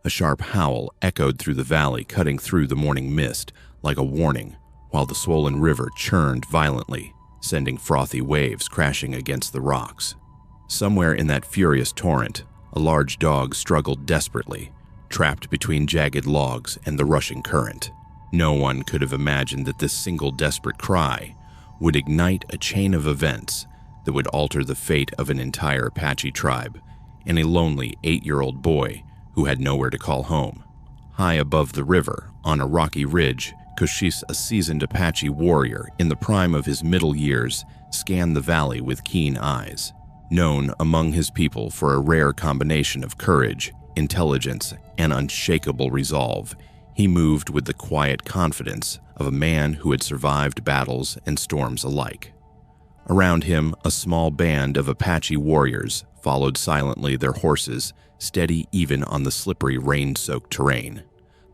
A sharp howl echoed through the valley, cutting through the morning mist like a warning, while the swollen river churned violently, sending frothy waves crashing against the rocks. Somewhere in that furious torrent, a large dog struggled desperately, trapped between jagged logs and the rushing current. No one could have imagined that this single desperate cry would ignite a chain of events that would alter the fate of an entire Apache tribe and a lonely 8-year-old boy who had nowhere to call home. High above the river, on a rocky ridge, Cochise, a seasoned Apache warrior in the prime of his middle years, scanned the valley with keen eyes. Known among his people for a rare combination of courage, intelligence, and unshakable resolve, he moved with the quiet confidence of a man who had survived battles and storms alike. Around him, a small band of Apache warriors followed silently, their horses steady even on the slippery, rain-soaked terrain.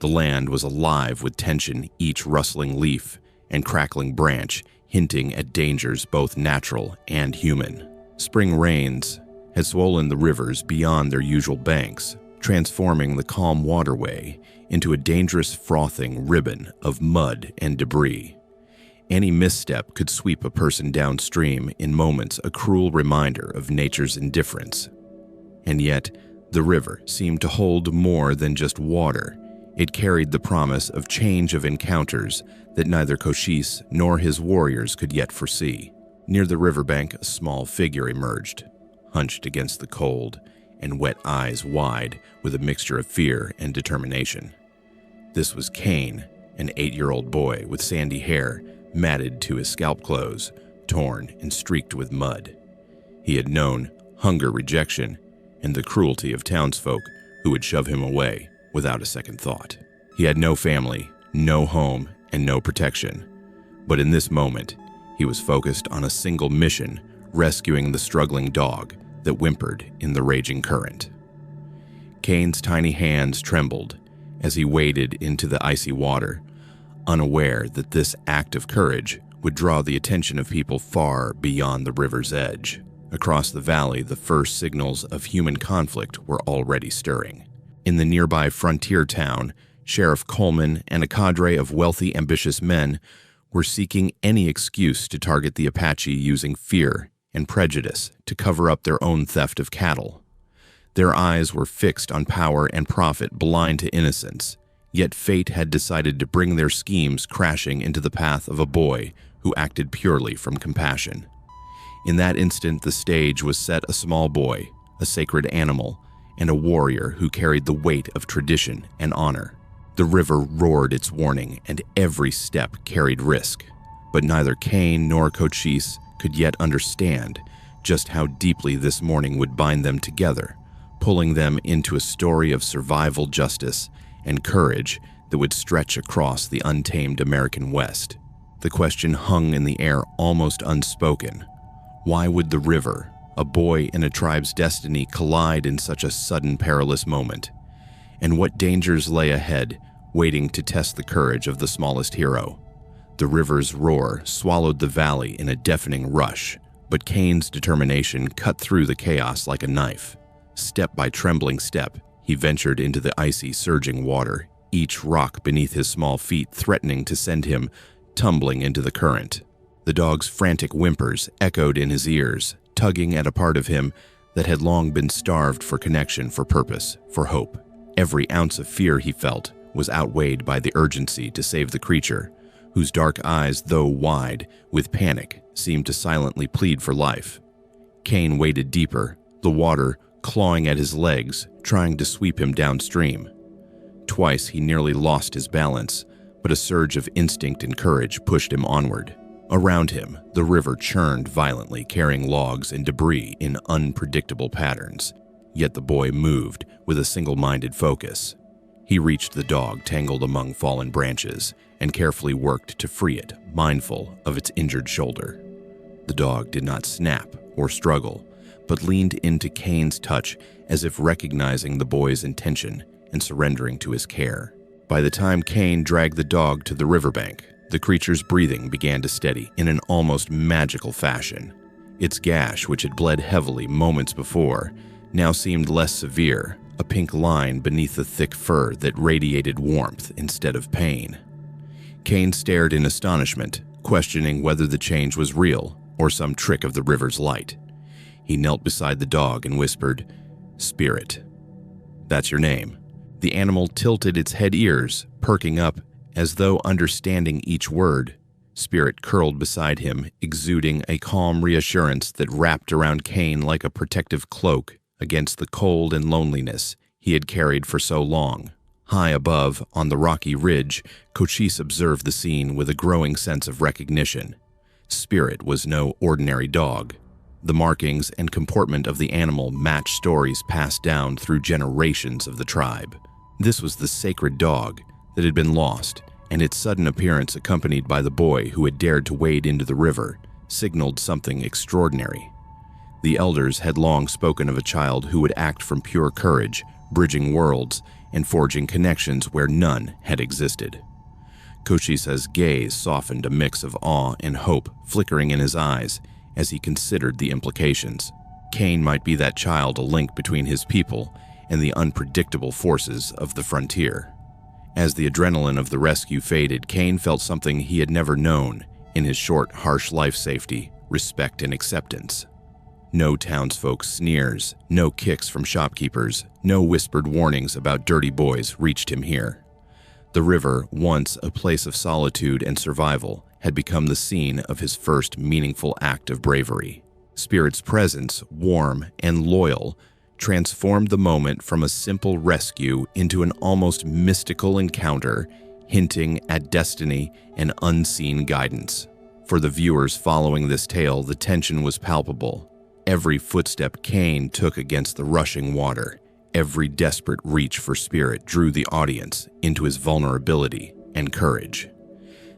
The land was alive with tension, each rustling leaf and crackling branch hinting at dangers both natural and human. Spring rains had swollen the rivers beyond their usual banks, transforming the calm waterway into a dangerous frothing ribbon of mud and debris. Any misstep could sweep a person downstream, in moments a cruel reminder of nature's indifference. And yet, the river seemed to hold more than just water. It carried the promise of change, of encounters that neither Cochise nor his warriors could yet foresee. Near the riverbank, a small figure emerged, hunched against the cold and wet eyes wide with a mixture of fear and determination. This was Cain, an 8-year-old boy with sandy hair matted to his scalp clothes, torn and streaked with mud. He had known hunger, rejection, and the cruelty of townsfolk who would shove him away without a second thought. He had no family, no home, and no protection. But in this moment, he was focused on a single mission, rescuing the struggling dog that whimpered in the raging current. Cain's tiny hands trembled as he waded into the icy water, unaware that this act of courage would draw the attention of people far beyond the river's edge. Across the valley, the first signals of human conflict were already stirring. In the nearby frontier town, Sheriff Coleman and a cadre of wealthy, ambitious men were seeking any excuse to target the Apache, using fear and prejudice to cover up their own theft of cattle. Their eyes were fixed on power and profit, blind to innocence, yet fate had decided to bring their schemes crashing into the path of a boy who acted purely from compassion. In that instant, the stage was set: a small boy, a sacred animal, and a warrior who carried the weight of tradition and honor. The river roared its warning, and every step carried risk. But neither Cain nor Cochise could yet understand just how deeply this morning would bind them together, pulling them into a story of survival, justice, and courage that would stretch across the untamed American West. The question hung in the air, almost unspoken. Why would the river, a boy and a tribe's destiny, collide in such a sudden, perilous moment? And what dangers lay ahead, waiting to test the courage of the smallest hero? The river's roar swallowed the valley in a deafening rush, but Cain's determination cut through the chaos like a knife. Step by trembling step, he ventured into the icy, surging water, each rock beneath his small feet threatening to send him tumbling into the current. The dog's frantic whimpers echoed in his ears, tugging at a part of him that had long been starved for connection, for purpose, for hope. Every ounce of fear he felt was outweighed by the urgency to save the creature, whose dark eyes, though wide with panic, seemed to silently plead for life. Cain waded deeper, the water clawing at his legs, trying to sweep him downstream. Twice he nearly lost his balance, but a surge of instinct and courage pushed him onward. Around him, the river churned violently, carrying logs and debris in unpredictable patterns. Yet the boy moved with a single-minded focus. He reached the dog tangled among fallen branches and carefully worked to free it, mindful of its injured shoulder. The dog did not snap or struggle, but leaned into Cain's touch as if recognizing the boy's intention and surrendering to his care. By the time Cain dragged the dog to the riverbank, the creature's breathing began to steady in an almost magical fashion. Its gash, which had bled heavily moments before, now seemed less severe, a pink line beneath the thick fur that radiated warmth instead of pain. Cain stared in astonishment, questioning whether the change was real or some trick of the river's light. He knelt beside the dog and whispered, "Spirit. That's your name." The animal tilted its head ears, perking up as though understanding each word. Spirit curled beside him, exuding a calm reassurance that wrapped around Cain like a protective cloak against the cold and loneliness he had carried for so long. High above, on the rocky ridge, Cochise observed the scene with a growing sense of recognition. Spirit was no ordinary dog. The markings and comportment of the animal matched stories passed down through generations of the tribe. This was the sacred dog that had been lost, and its sudden appearance, accompanied by the boy who had dared to wade into the river, signaled something extraordinary. The elders had long spoken of a child who would act from pure courage, bridging worlds and forging connections where none had existed. Cochise's gaze softened, a mix of awe and hope flickering in his eyes as he considered the implications. Cain might be that child, a link between his people and the unpredictable forces of the frontier. As the adrenaline of the rescue faded, Cain felt something he had never known in his short, harsh life: safety, respect, and acceptance. No townsfolk's sneers, no kicks from shopkeepers, no whispered warnings about dirty boys reached him here. The river, once a place of solitude and survival, had become the scene of his first meaningful act of bravery. Spirit's presence, warm and loyal, transformed the moment from a simple rescue into an almost mystical encounter, hinting at destiny and unseen guidance. For the viewers following this tale, the tension was palpable. Every footstep Cain took against the rushing water, every desperate reach for Spirit drew the audience into his vulnerability and courage.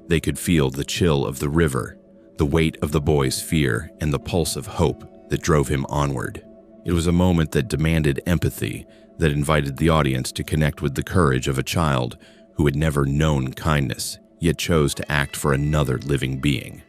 They could feel the chill of the river, the weight of the boy's fear, and the pulse of hope that drove him onward. It was a moment that demanded empathy, that invited the audience to connect with the courage of a child who had never known kindness, yet chose to act for another living being.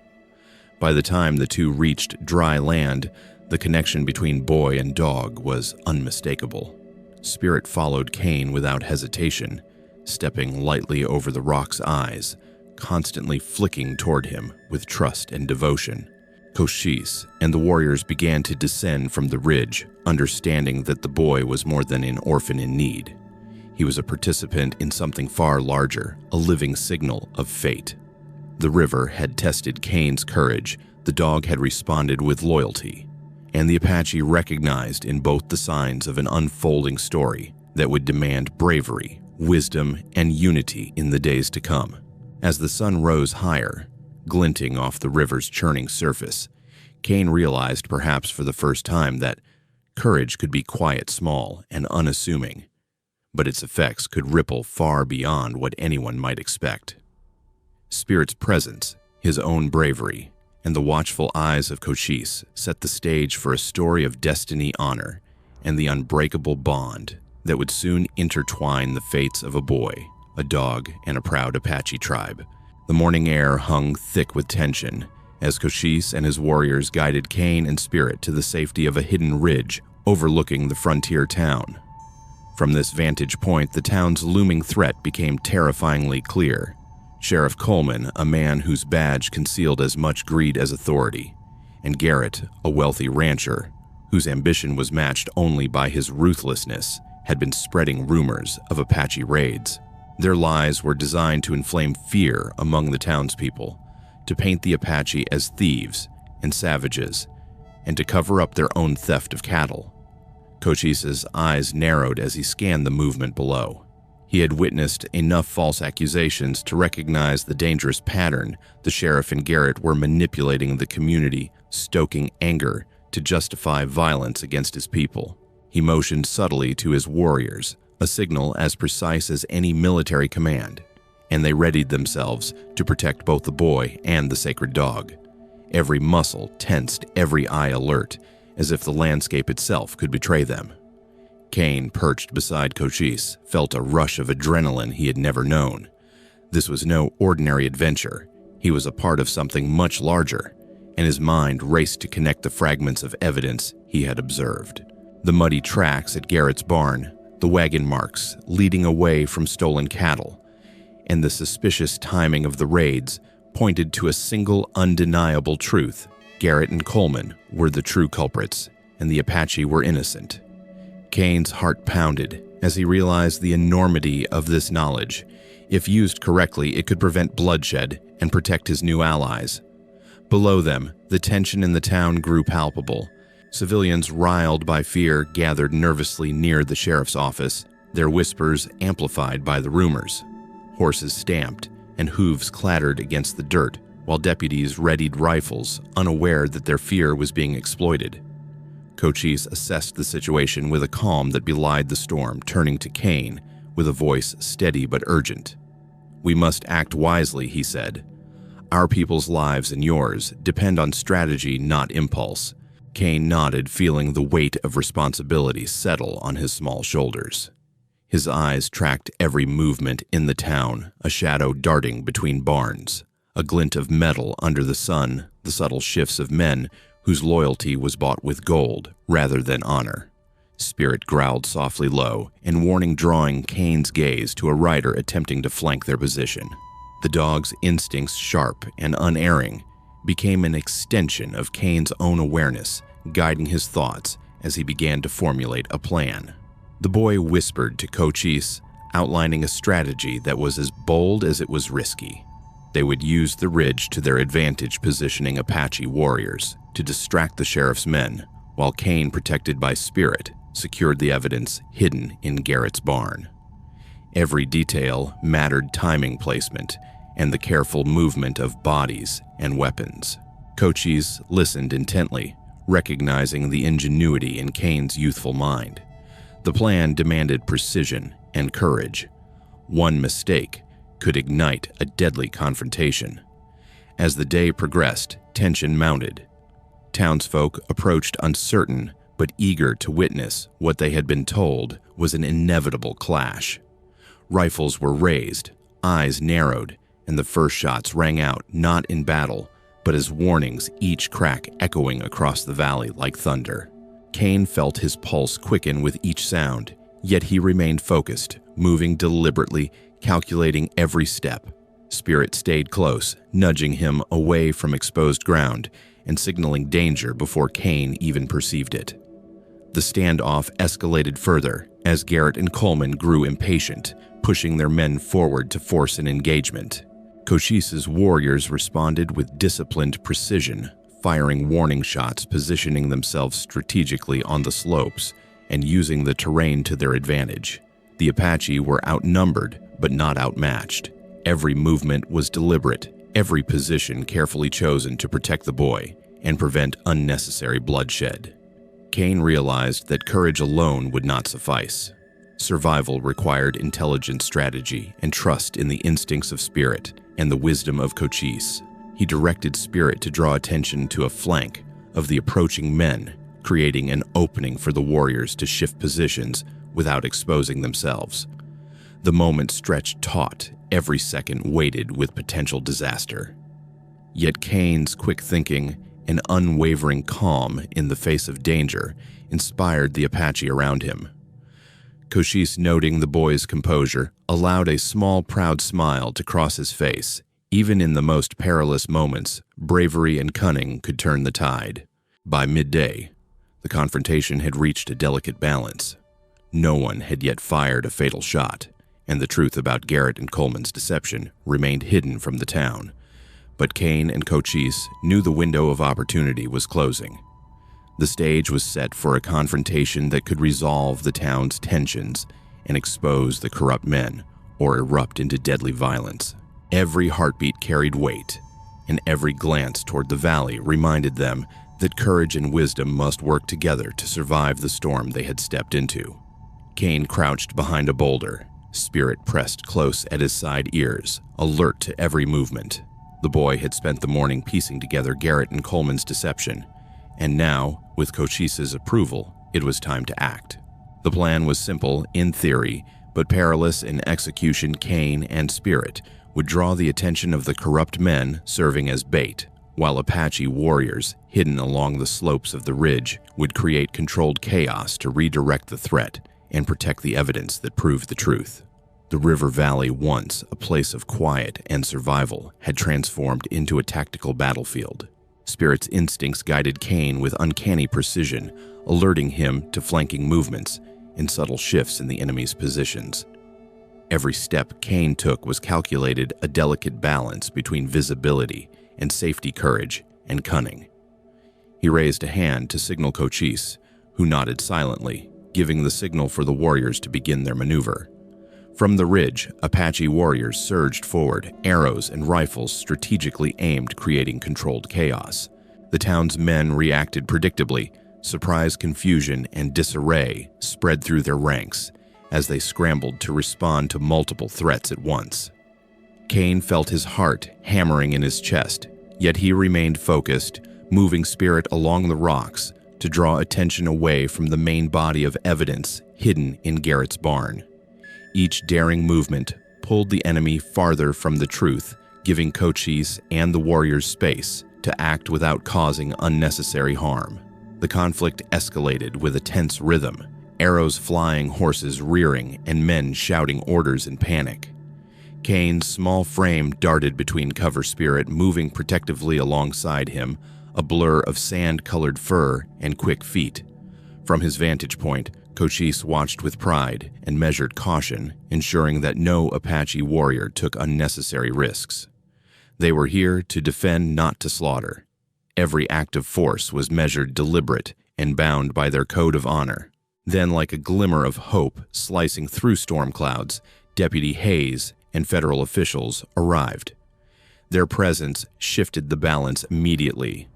By the time the two reached dry land, the connection between boy and dog was unmistakable. Spirit followed Cain without hesitation, stepping lightly over the rock's eyes, constantly flicking toward him with trust and devotion. Cochise and the warriors began to descend from the ridge, understanding that the boy was more than an orphan in need. He was a participant in something far larger, a living signal of fate. The river had tested Cain's courage, the dog had responded with loyalty, and the Apache recognized in both the signs of an unfolding story that would demand bravery, wisdom, and unity in the days to come. As the sun rose higher, glinting off the river's churning surface, Cain realized, perhaps for the first time, that courage could be quiet, small, and unassuming, but its effects could ripple far beyond what anyone might expect. Spirit's presence, his own bravery, and the watchful eyes of Cochise set the stage for a story of destiny, honor, and the unbreakable bond that would soon intertwine the fates of a boy, a dog, and a proud Apache tribe. The morning air hung thick with tension as Cochise and his warriors guided Cain and Spirit to the safety of a hidden ridge overlooking the frontier town. From this vantage point, the town's looming threat became terrifyingly clear. Sheriff Coleman, a man whose badge concealed as much greed as authority, and Garrett, a wealthy rancher whose ambition was matched only by his ruthlessness, had been spreading rumors of Apache raids. Their lies were designed to inflame fear among the townspeople, to paint the Apache as thieves and savages, and to cover up their own theft of cattle. Cochise's eyes narrowed as he scanned the movement below. He had witnessed enough false accusations to recognize the dangerous pattern. The sheriff and Garrett were manipulating the community, stoking anger to justify violence against his people. He motioned subtly to his warriors, a signal as precise as any military command, and they readied themselves to protect both the boy and the sacred dog. Every muscle tensed, every eye alert, as if the landscape itself could betray them. Cain, perched beside Cochise, felt a rush of adrenaline he had never known. This was no ordinary adventure. He was a part of something much larger, and his mind raced to connect the fragments of evidence he had observed. The muddy tracks at Garrett's barn, the wagon marks leading away from stolen cattle, and the suspicious timing of the raids pointed to a single undeniable truth. Garrett and Coleman were the true culprits, and the Apache were innocent. Kane's heart pounded as he realized the enormity of this knowledge. If used correctly, it could prevent bloodshed and protect his new allies. Below them, the tension in the town grew palpable. Civilians riled by fear gathered nervously near the sheriff's office, their whispers amplified by the rumors. Horses stamped and hooves clattered against the dirt, while deputies readied rifles, unaware that their fear was being exploited. Cochise assessed the situation with a calm that belied the storm, turning to Kane with a voice steady but urgent. "We must act wisely," he said. "Our people's lives and yours depend on strategy, not impulse." Kane nodded, feeling the weight of responsibility settle on his small shoulders. His eyes tracked every movement in the town, a shadow darting between barns, a glint of metal under the sun, the subtle shifts of men whose loyalty was bought with gold rather than honor. Spirit growled softly low, and warning drawing Kane's gaze to a rider attempting to flank their position. The dog's instincts, sharp and unerring, became an extension of Kane's own awareness, guiding his thoughts as he began to formulate a plan. The boy whispered to Cochise, outlining a strategy that was as bold as it was risky. They would use the ridge to their advantage, positioning Apache warriors to distract the sheriff's men, while Kane, protected by Spirit, secured the evidence hidden in Garrett's barn. Every detail mattered: timing, placement, and the careful movement of bodies and weapons. Cochise listened intently, recognizing the ingenuity in Kane's youthful mind. The plan demanded precision and courage. One mistake could ignite a deadly confrontation. As the day progressed, tension mounted. Townsfolk approached uncertain but eager to witness what they had been told was an inevitable clash. Rifles were raised, eyes narrowed, and the first shots rang out not in battle, but as warnings, each crack echoing across the valley like thunder. Kane felt his pulse quicken with each sound, yet he remained focused, moving deliberately, calculating every step. Spirit stayed close, nudging him away from exposed ground and signaling danger before Kane even perceived it. The standoff escalated further as Garrett and Coleman grew impatient, pushing their men forward to force an engagement. Cochise's warriors responded with disciplined precision, firing warning shots, positioning themselves strategically on the slopes, and using the terrain to their advantage. The Apache were outnumbered, but not outmatched. Every movement was deliberate, every position carefully chosen to protect the boy and prevent unnecessary bloodshed. Kane realized that courage alone would not suffice. Survival required intelligent strategy and trust in the instincts of Spirit and the wisdom of Cochise. He directed Spirit to draw attention to a flank of the approaching men, creating an opening for the warriors to shift positions without exposing themselves. The moment stretched taut, every second weighted with potential disaster. Yet Kane's quick thinking and unwavering calm in the face of danger inspired the Apache around him. Cochise, noting the boy's composure, allowed a small, proud smile to cross his face. Even in the most perilous moments, bravery and cunning could turn the tide. By midday, the confrontation had reached a delicate balance. No one had yet fired a fatal shot, and the truth about Garrett and Coleman's deception remained hidden from the town. But Kane and Cochise knew the window of opportunity was closing. The stage was set for a confrontation that could resolve the town's tensions and expose the corrupt men or erupt into deadly violence. Every heartbeat carried weight, and every glance toward the valley reminded them that courage and wisdom must work together to survive the storm they had stepped into. Kane crouched behind a boulder, Spirit pressed close at his side ears, alert to every movement. The boy had spent the morning piecing together Garrett and Coleman's deception, and now, with Cochise's approval, it was time to act. The plan was simple in theory, but perilous in execution. Kane and Spirit would draw the attention of the corrupt men serving as bait, while Apache warriors, hidden along the slopes of the ridge, would create controlled chaos to redirect the threat and protect the evidence that proved the truth. The river valley, once a place of quiet and survival, had transformed into a tactical battlefield. Spirit's instincts guided Cain with uncanny precision, alerting him to flanking movements and subtle shifts in the enemy's positions. Every step Cain took was calculated, a delicate balance between visibility and safety, courage and cunning. He raised a hand to signal Cochise, who nodded silently, giving the signal for the warriors to begin their maneuver. From the ridge, Apache warriors surged forward, arrows and rifles strategically aimed, creating controlled chaos. The town's men reacted predictably. Surprise, confusion, and disarray spread through their ranks as they scrambled to respond to multiple threats at once. Cain felt his heart hammering in his chest, yet he remained focused, moving Spirit along the rocks to draw attention away from the main body of evidence hidden in Garrett's barn. Each daring movement pulled the enemy farther from the truth, giving Cochise and the warriors space to act without causing unnecessary harm. The conflict escalated with a tense rhythm, arrows flying, horses rearing, and men shouting orders in panic. Cain's small frame darted between cover Spirit, moving protectively alongside him, a blur of sand-colored fur and quick feet. From his vantage point, Cochise watched with pride and measured caution, ensuring that no Apache warrior took unnecessary risks. They were here to defend, not to slaughter. Every act of force was measured, deliberate, and bound by their code of honor. Then, like a glimmer of hope slicing through storm clouds, Deputy Hayes and federal officials arrived. Their presence shifted the balance immediately.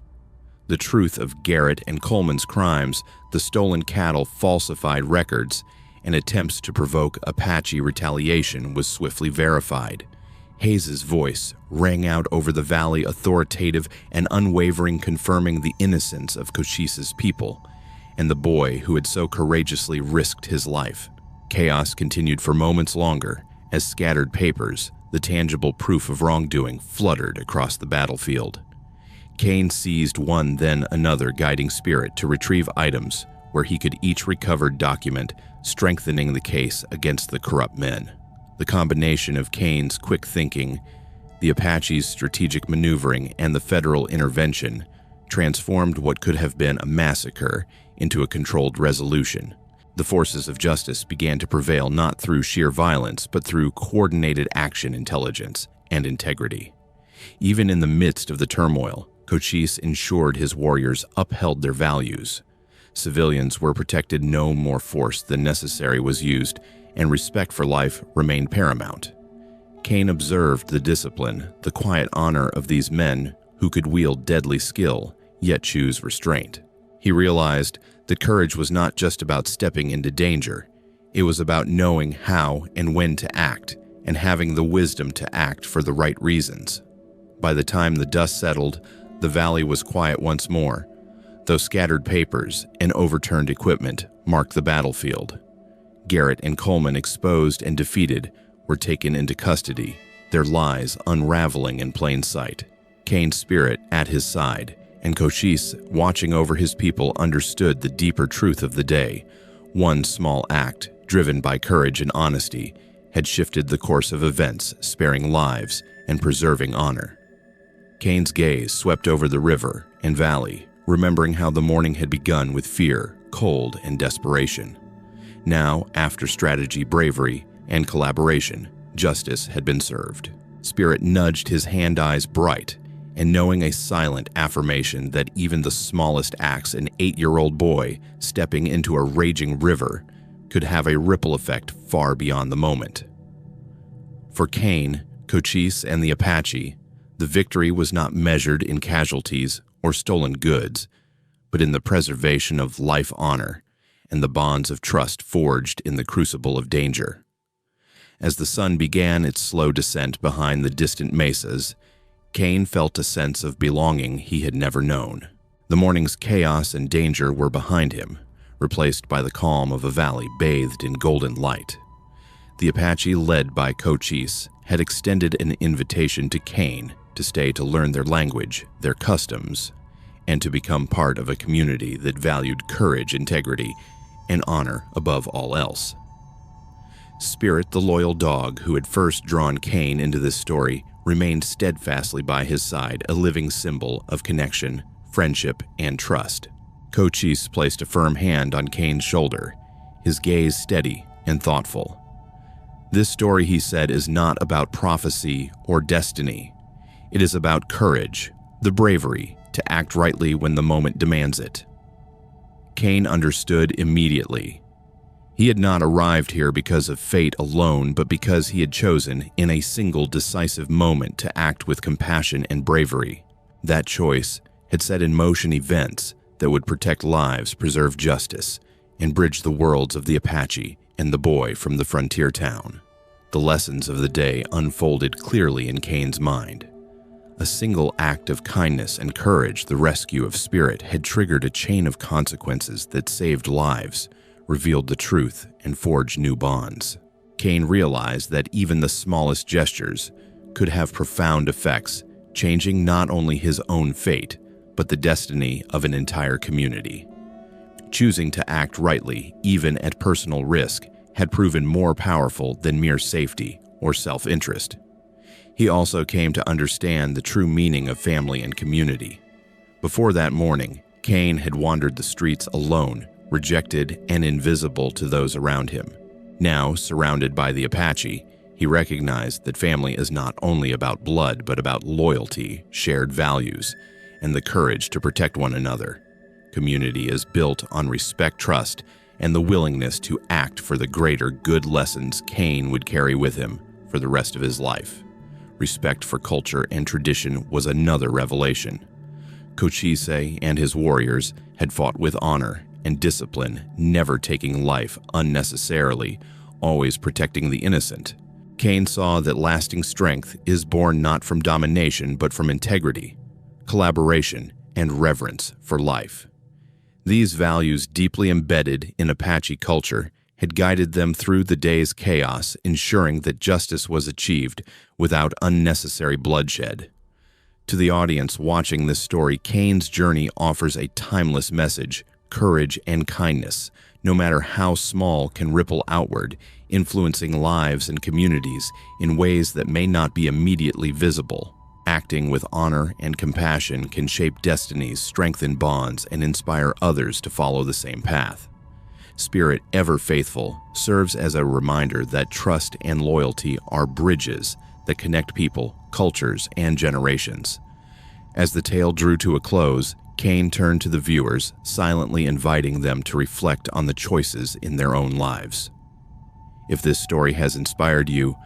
The truth of Garrett and Coleman's crimes, the stolen cattle, falsified records, and attempts to provoke Apache retaliation was swiftly verified. Hayes's voice rang out over the valley, authoritative and unwavering, confirming the innocence of Cochise's people and the boy who had so courageously risked his life. Chaos continued for moments longer as scattered papers, the tangible proof of wrongdoing, fluttered across the battlefield. Cain seized one, then another, guiding Spirit to retrieve items where he could each recovered document, strengthening the case against the corrupt men. The combination of Cain's quick thinking, the Apache's strategic maneuvering, and the federal intervention transformed what could have been a massacre into a controlled resolution. The forces of justice began to prevail not through sheer violence, but through coordinated action, intelligence, and integrity. Even in the midst of the turmoil, Cochise ensured his warriors upheld their values. Civilians were protected, no more force than necessary was used, and respect for life remained paramount. Cain observed the discipline, the quiet honor of these men who could wield deadly skill, yet choose restraint. He realized that courage was not just about stepping into danger. It was about knowing how and when to act, and having the wisdom to act for the right reasons. By the time the dust settled, the valley was quiet once more, though scattered papers and overturned equipment marked the battlefield. Garrett and Coleman, exposed and defeated, were taken into custody, their lies unraveling in plain sight. Cain's Spirit at his side, and Cochise, watching over his people, understood the deeper truth of the day. One small act, driven by courage and honesty, had shifted the course of events, sparing lives and preserving honor. Cain's gaze swept over the river and valley, remembering how the morning had begun with fear, cold, and desperation. Now, after strategy, bravery, and collaboration, justice had been served. Spirit nudged his hand eyes bright, and knowing a silent affirmation that even the smallest acts, an 8-year-old boy stepping into a raging river, could have a ripple effect far beyond the moment. For Cain, Cochise, and the Apache, the victory was not measured in casualties or stolen goods, but in the preservation of life honor and the bonds of trust forged in the crucible of danger. As the sun began its slow descent behind the distant mesas, Cain felt a sense of belonging he had never known. The morning's chaos and danger were behind him, replaced by the calm of a valley bathed in golden light. The Apache, led by Cochise, had extended an invitation to Cain to stay to learn their language, their customs, and to become part of a community that valued courage, integrity, and honor above all else. Spirit, the loyal dog who had first drawn Cain into this story, remained steadfastly by his side, a living symbol of connection, friendship, and trust. Cochise placed a firm hand on Cain's shoulder, his gaze steady and thoughtful. This story, he said, is not about prophecy or destiny. It is about courage, the bravery to act rightly when the moment demands it. Cain understood immediately. He had not arrived here because of fate alone, but because he had chosen, in a single decisive moment, to act with compassion and bravery. That choice had set in motion events that would protect lives, preserve justice, and bridge the worlds of the Apache and the boy from the frontier town. The lessons of the day unfolded clearly in Cain's mind. A single act of kindness and courage, the rescue of Spirit, had triggered a chain of consequences that saved lives, revealed the truth, and forged new bonds. Cain realized that even the smallest gestures could have profound effects, changing not only his own fate, but the destiny of an entire community. Choosing to act rightly, even at personal risk, had proven more powerful than mere safety or self-interest. He also came to understand the true meaning of family and community. Before that morning, Cain had wandered the streets alone, rejected and invisible to those around him. Now, surrounded by the Apache, he recognized that family is not only about blood, but about loyalty, shared values, and the courage to protect one another. Community is built on respect, trust, and the willingness to act for the greater good. Lessons Cain would carry with him for the rest of his life. Respect for culture and tradition was another revelation. Cochise and his warriors had fought with honor and discipline, never taking life unnecessarily, always protecting the innocent. Cain saw that lasting strength is born not from domination but from integrity, collaboration, and reverence for life. These values, deeply embedded in Apache culture, had guided them through the day's chaos, ensuring that justice was achieved without unnecessary bloodshed. To the audience watching this story, Cain's journey offers a timeless message: courage and kindness, no matter how small, can ripple outward, influencing lives and communities in ways that may not be immediately visible. Acting with honor and compassion can shape destinies, strengthen bonds, and inspire others to follow the same path. Spirit, ever faithful, serves as a reminder that trust and loyalty are bridges that connect people, cultures, and generations. As the tale drew to a close, Cain turned to the viewers, silently inviting them to reflect on the choices in their own lives. If this story has inspired you,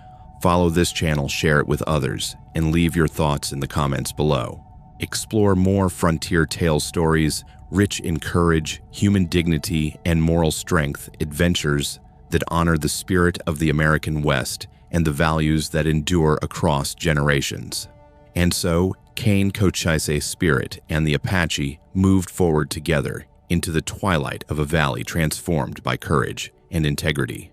follow this channel, share it with others, and leave your thoughts in the comments below. Explore more frontier tale stories, rich in courage, human dignity, and moral strength, adventures that honor the spirit of the American West and the values that endure across generations. And so, Cain, Cochise, Spirit, and the Apache moved forward together into the twilight of a valley transformed by courage and integrity.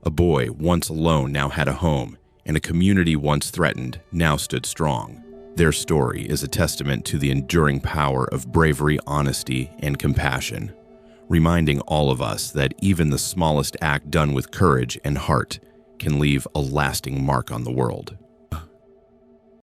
A boy once alone now had a home, and a community once threatened now stood strong. Their story is a testament to the enduring power of bravery, honesty, and compassion, reminding all of us that even the smallest act done with courage and heart can leave a lasting mark on the world.